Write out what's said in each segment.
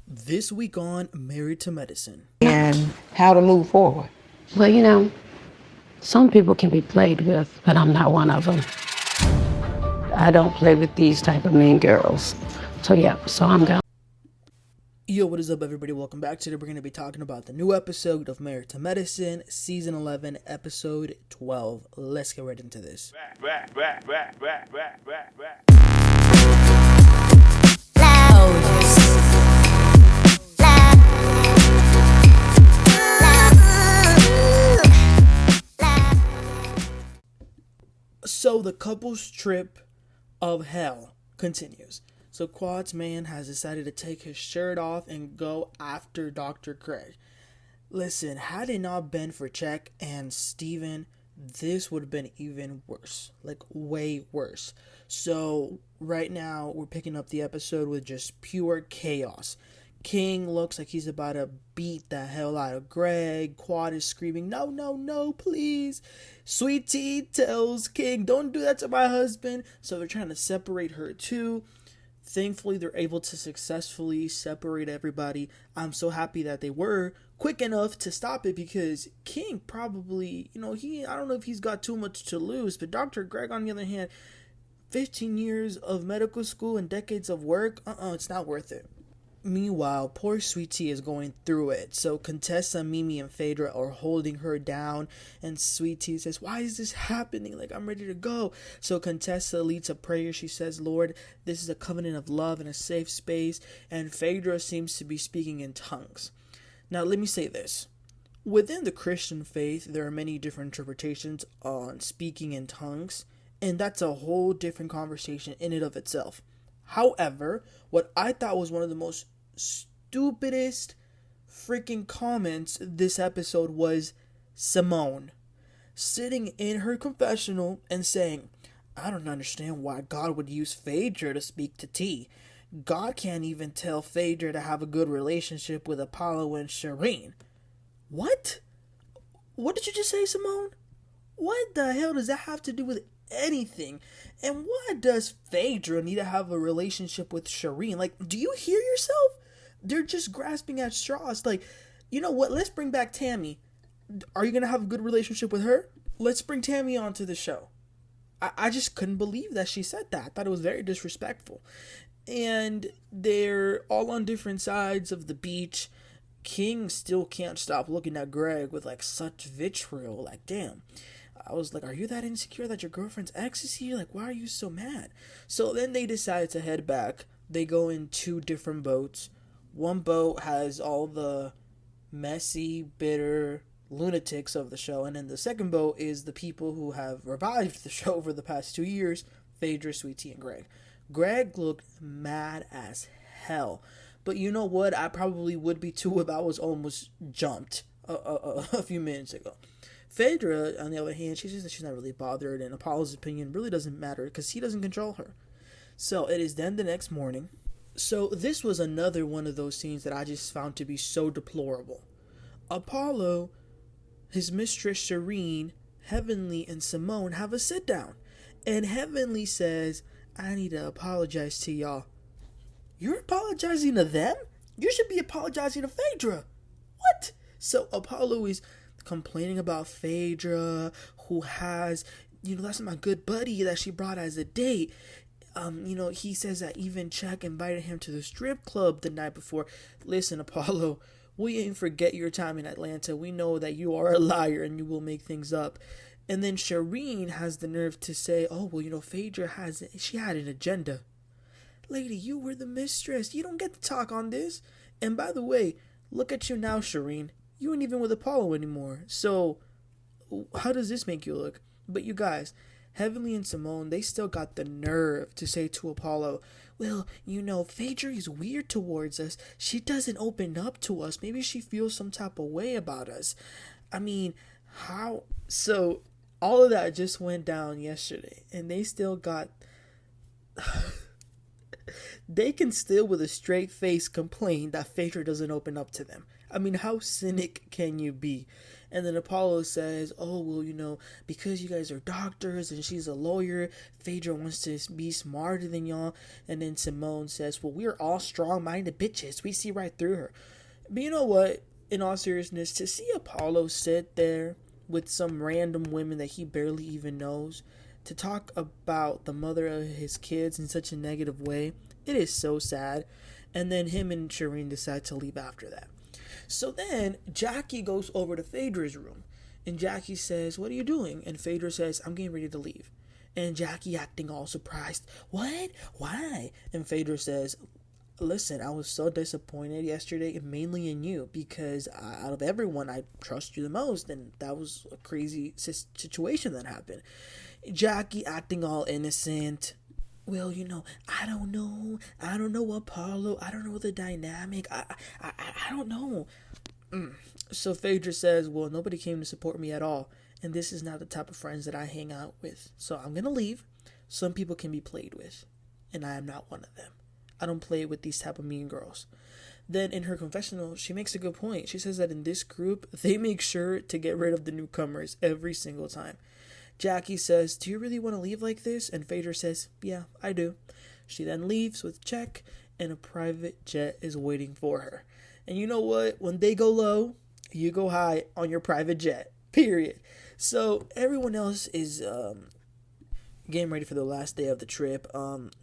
This week on Married to Medicine. And how to move forward. Well, some people can be played with, but I'm not one of them. I don't play with these type of mean girls. So I'm gone. Yo, what is up, everybody? Welcome back. Today we're going to be talking about the new episode of Married to Medicine, Season 11, Episode 12. Let's get right into this. So the couple's trip of hell continues. So Quad's man has decided to take his shirt off and go after Dr. Craig. Listen, had it not been for Check and Steven, this would have been even worse. Like, way worse. So, right now, we're picking up the episode with just pure chaos. King looks like he's about to beat the hell out of Greg. Quad is screaming, no, no, no, please. Sweet Tea tells King, don't do that to my husband. So they're trying to separate her too. Thankfully, they're able to successfully separate everybody. I'm so happy that they were quick enough to stop it because King probably, I don't know if he's got too much to lose, but Dr. Greg, on the other hand, 15 years of medical school and decades of work, it's not worth it. Meanwhile, poor Sweetie is going through it. So Contessa, Mimi, and Phaedra are holding her down. And Sweetie says, why is this happening? Like, I'm ready to go. So Contessa leads a prayer. She says, Lord, this is a covenant of love and a safe space. And Phaedra seems to be speaking in tongues. Now, let me say this. Within the Christian faith, there are many different interpretations on speaking in tongues. And that's a whole different conversation in and of itself. However, what I thought was one of the most stupidest freaking comments this episode was Simone sitting in her confessional and saying, I don't understand why God would use Phaedra to speak to T. God can't even tell Phaedra to have a good relationship with Apollo and Shireen. What? What did you just say, Simone? What the hell does that have to do with anything? And why does Phaedra need to have a relationship with Shireen? Like, do you hear yourself? They're just grasping at straws. Like, you know what? Let's bring back Tammy. Are you going to have a good relationship with her? Let's bring Tammy onto the show. I just couldn't believe that she said that. I thought it was very disrespectful. And they're all on different sides of the beach. King still can't stop looking at Greg with like such vitriol. Like, damn. I was like, are you that insecure that your girlfriend's ex is here? Like, why are you so mad? So then they decide to head back. They go in two different boats. One boat has all the messy, bitter lunatics of the show. And then the second boat is the people who have revived the show over the past 2 years. Phaedra, Sweet Tea, and Greg. Greg looked mad as hell. But you know what? I probably would be too if I was almost jumped a few minutes ago. Phaedra, on the other hand, she says that she's not really bothered, and Apollo's opinion really doesn't matter because he doesn't control her. So it is then the next morning. So this was another one of those scenes that I just found to be so deplorable. Apollo, his mistress Shireen, Heavenly, and Simone have a sit down. And Heavenly says, I need to apologize to y'all. You're apologizing to them? You should be apologizing to Phaedra. What? So Apollo is complaining about Phaedra, who has, that's my good buddy that she brought as a date. He says that even Chuck invited him to the strip club the night before. Listen, Apollo, we ain't forget your time in Atlanta. We know that you are a liar and you will make things up. And then Shireen has the nerve to say, oh, well, Phaedra she had an agenda. Lady, you were the mistress. You don't get to talk on this. And by the way, look at you now, Shireen. You ain't even with Apollo anymore. So, how does this make you look? But you guys, Heavenly and Simone, they still got the nerve to say to Apollo, well, Phaedra is weird towards us. She doesn't open up to us. Maybe she feels some type of way about us. I mean, how? So, all of that just went down yesterday. And they still got... They can still with a straight face complain that Phaedra doesn't open up to them. I mean, how cynic can you be? And then Apollo says, oh, well, because you guys are doctors and she's a lawyer, Phaedra wants to be smarter than y'all. And then Simone says, well, we're all strong-minded bitches. We see right through her. But you know what? In all seriousness, to see Apollo sit there with some random women that he barely even knows, to talk about the mother of his kids in such a negative way, it is so sad. And then him and Shireen decide to leave after that. So then Jackie goes over to Phaedra's room, and Jackie says, what are you doing? And Phaedra says, I'm getting ready to leave. And Jackie acting all surprised, what? Why? And Phaedra says, listen, I was so disappointed yesterday, mainly in you, because out of everyone, I trust you the most, and that was a crazy situation that happened. Jackie acting all innocent. Well, I don't know. I don't know Apollo. I don't know the dynamic. I don't know. So Phaedra says, well, nobody came to support me at all, and this is not the type of friends that I hang out with. So I'm going to leave. Some people can be played with, and I am not one of them. I don't play with these type of mean girls. Then in her confessional, she makes a good point. She says that in this group, they make sure to get rid of the newcomers every single time. Jackie says, do you really want to leave like this? And Phaedra says, yeah, I do. She then leaves with a check, and a private jet is waiting for her. And you know what? When they go low, you go high on your private jet. Period. So everyone else is getting ready for the last day of the trip.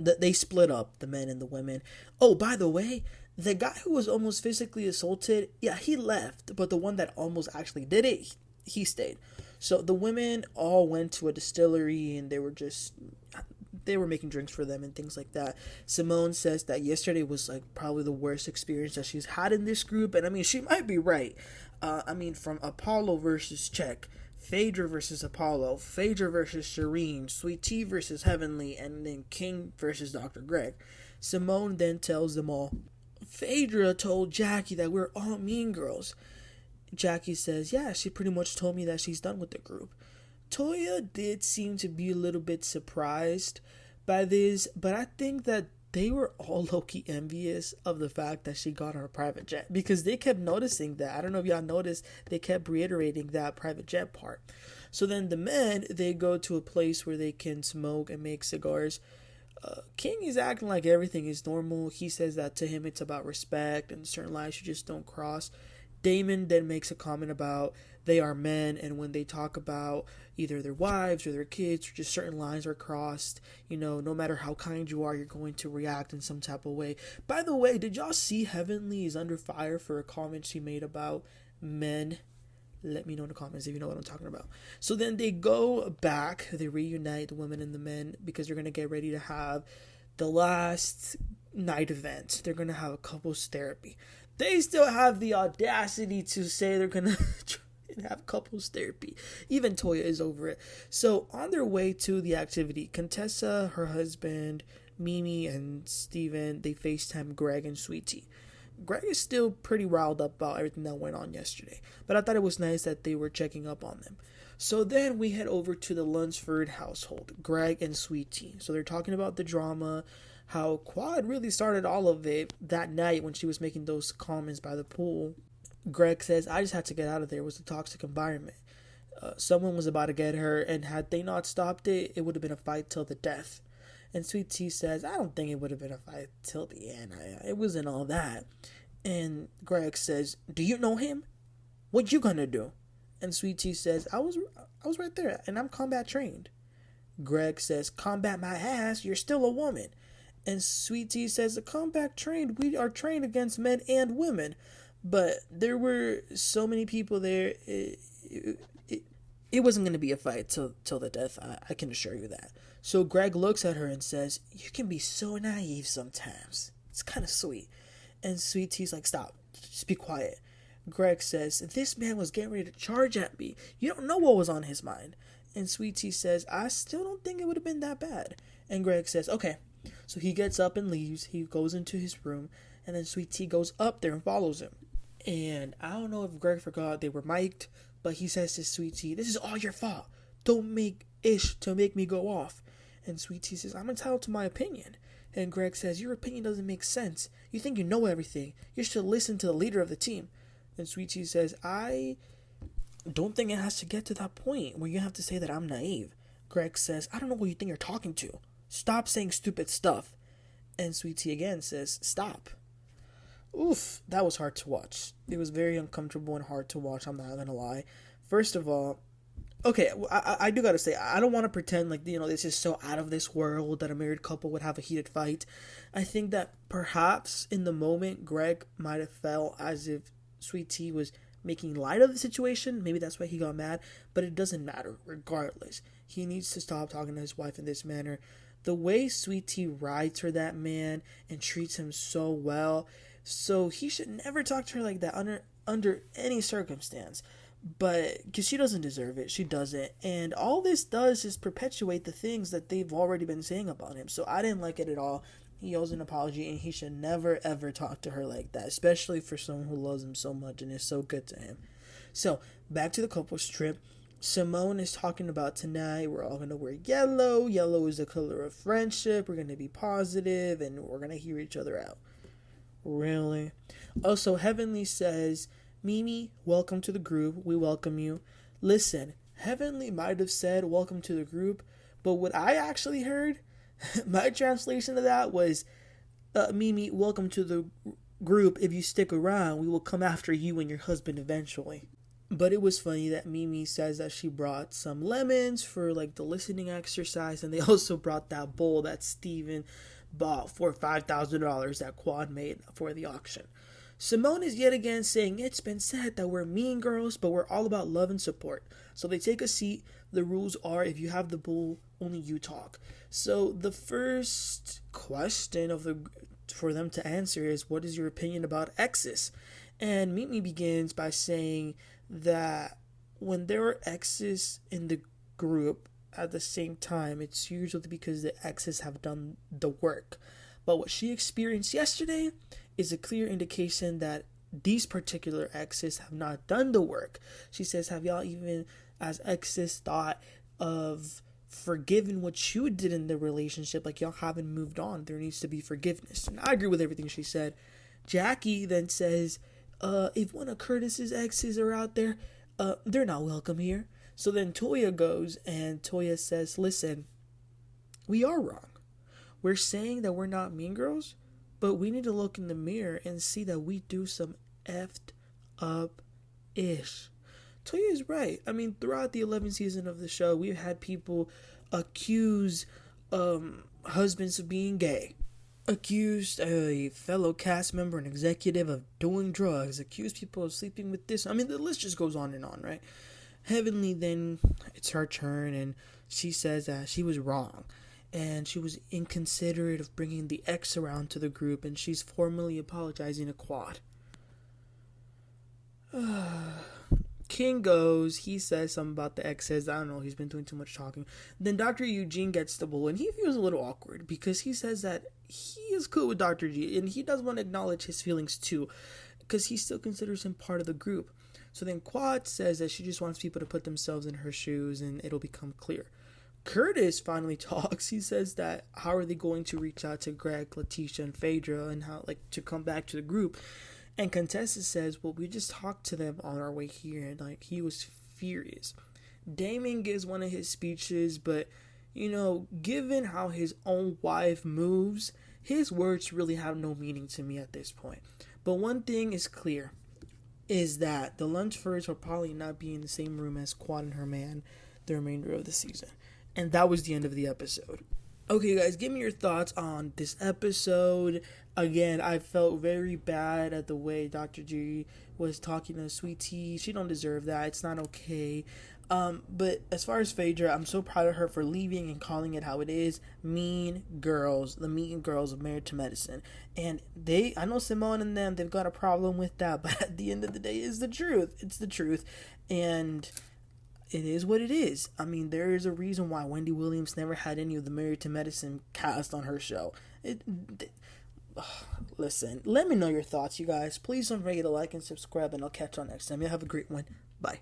They split up, the men and the women. Oh, by the way, the guy who was almost physically assaulted, yeah, he left. But the one that almost actually did it, he stayed. So the women all went to a distillery, and they were making drinks for them and things like that. Simone says that yesterday was like probably the worst experience that she's had in this group. And I mean, she might be right. From Apollo versus Check, Phaedra versus Apollo, Phaedra versus Shireen, Sweet Tea versus Heavenly, and then King versus Dr. Greg. Simone then tells them all, Phaedra told Jackie that we're all mean girls. Jackie says, yeah, she pretty much told me that she's done with the group. Toya did seem to be a little bit surprised by this, but I think that they were all low-key envious of the fact that she got on a private jet, because they kept noticing that. I don't know if y'all noticed, they kept reiterating that private jet part. So then the men, they go to a place where they can smoke and make cigars. King is acting like everything is normal. He says that to him it's about respect and certain lines you just don't cross. Damon then makes a comment about they are men, and when they talk about either their wives or their kids, or just certain lines are crossed, no matter how kind you are, you're going to react in some type of way. By the way, did y'all see Heavenly is under fire for a comment she made about men? Let me know in the comments if you know what I'm talking about. So then they go back, they reunite the women and the men, because they're going to get ready to have the last night event. They're going to have a couples therapy. They still have the audacity to say they're going to have couples therapy. Even Toya is over it. So on their way to the activity, Contessa, her husband, Mimi, and Steven, they FaceTime Greg and Sweet Tea. Greg is still pretty riled up about everything that went on yesterday, but I thought it was nice that they were checking up on them. So then we head over to the Lunceford household, Greg and Sweet Tea. So they're talking about the drama, how Quad really started all of it that night when she was making those comments by the pool. Greg says, I just had to get out of there. It was a toxic environment. Someone was about to get her, and had they not stopped it, it would have been a fight till the death. And Sweet Tea says, I don't think it would have been a fight till the end. It wasn't all that. And Greg says, do you know him? What you gonna do? And Sweet Tea says, I was right there, and I'm combat trained. Greg says, combat my ass, you're still a woman. And Sweet Tea says, the combat trained, we are trained against men and women. But there were so many people there, it wasn't going to be a fight till the death, I can assure you that. So Greg looks at her and says, you can be so naive sometimes. It's kind of sweet. And Sweet Tea's like, stop, just be quiet. Greg says, this man was getting ready to charge at me. You don't know what was on his mind. And Sweet Tea says, I still don't think it would have been that bad. And Greg says, okay. So he gets up and leaves. He goes into his room, and then Sweet Tea goes up there and follows him. And I don't know if Greg forgot they were mic'd, but he says to Sweet Tea, this is all your fault. Don't make ish to make me go off. And Sweet Tea says, I'm entitled to my opinion. And Greg says, your opinion doesn't make sense. You think you know everything. You should listen to the leader of the team. And Sweet Tea says, I don't think it has to get to that point where you have to say that I'm naive. Greg says, I don't know who you think you're talking to. Stop saying stupid stuff. And Sweet Tea again says, stop. Oof, that was hard to watch. It was very uncomfortable and hard to watch, I'm not gonna lie. First of all, okay, I do gotta say, I don't want to pretend like, this is so out of this world that a married couple would have a heated fight. I think that perhaps in the moment, Greg might have felt as if Sweet Tea was making light of the situation. Maybe that's why he got mad, but it doesn't matter regardless. He needs to stop talking to his wife in this manner. The way Sweet Tea rides for that man and treats him so well, so he should never talk to her like that under any circumstance. But because she doesn't deserve it, she doesn't, and all this does is perpetuate the things that they've already been saying about him. So I didn't like it at all. He owes an apology, and he should never ever talk to her like that, especially for someone who loves him so much and is so good to him. So back to the couples trip. Simone is talking about tonight we're all going to wear yellow. Yellow is the color of friendship. We're going to be positive and we're going to hear each other out. Really? Also, Heavenly says, Mimi, welcome to the group. We welcome you. Listen, Heavenly might have said welcome to the group, but what I actually heard, my translation of that was, Mimi, welcome to the group. If you stick around, we will come after you and your husband eventually. But it was funny that Mimi says that she brought some lemons for like the listening exercise, and they also brought that bowl that Steven bought for $5,000 that Quad made for the auction. Simone is yet again saying it's been said that we're mean girls, but we're all about love and support. So they take a seat. The rules are if you have the bowl, only you talk. So the first question for them to answer is, what is your opinion about exes? And Mimi begins by saying that when there are exes in the group at the same time, it's usually because the exes have done the work. But what she experienced yesterday is a clear indication that these particular exes have not done the work. She says, have y'all even as exes thought of forgiving what you did in the relationship? Like, y'all haven't moved on. There needs to be forgiveness. And I agree with everything she said. Jackie then says, if one of Curtis's exes are out there, they're not welcome here. So then Toya goes and Toya says, listen, we are wrong. We're saying that we're not mean girls, but we need to look in the mirror and see that we do some effed up ish. Toya is right. I mean, throughout the 11th season of the show, we've had people accuse husbands of being gay, accused a fellow cast member and executive of doing drugs, accused people of sleeping with this. I mean, the list just goes on and on, right? Heavenly, then it's her turn, and she says that she was wrong. And she was inconsiderate of bringing the ex around to the group, and she's formally apologizing to Quad. King goes, he says something about the ex, says, I don't know, he's been doing too much talking. Then Dr. Eugene gets the bull, and he feels a little awkward because he says that he is cool with Dr. G, and he does want to acknowledge his feelings too, because he still considers him part of the group. So then Quad says that she just wants people to put themselves in her shoes, and it'll become clear. Curtis finally talks. He says that how are they going to reach out to Greg, Lateasha, and Phaedra, and how to come back to the group. And Contessa says, well, we just talked to them on our way here, and he was furious. Damon gives one of his speeches, but given how his own wife moves, his words really have no meaning to me at this point. But one thing is clear, is that the Luncefors will probably not be in the same room as Quad and her man the remainder of the season. And that was the end of the episode. Okay, guys, give me your thoughts on this episode. Again, I felt very bad at the way Dr. G was talking to Sweet Tea. She don't deserve that. It's not okay. But as far as Phaedra, I'm so proud of her for leaving and calling it how it is. Mean girls. The mean girls of Married to Medicine. And I know Simone and them, they've got a problem with that. But at the end of the day, it's the truth. It's the truth. And it is what it is. I mean, there is a reason why Wendy Williams never had any of the Married to Medicine cast on her show. Listen, let me know your thoughts, you guys. Please don't forget to like and subscribe, and I'll catch y'all next time. You have a great one. Bye.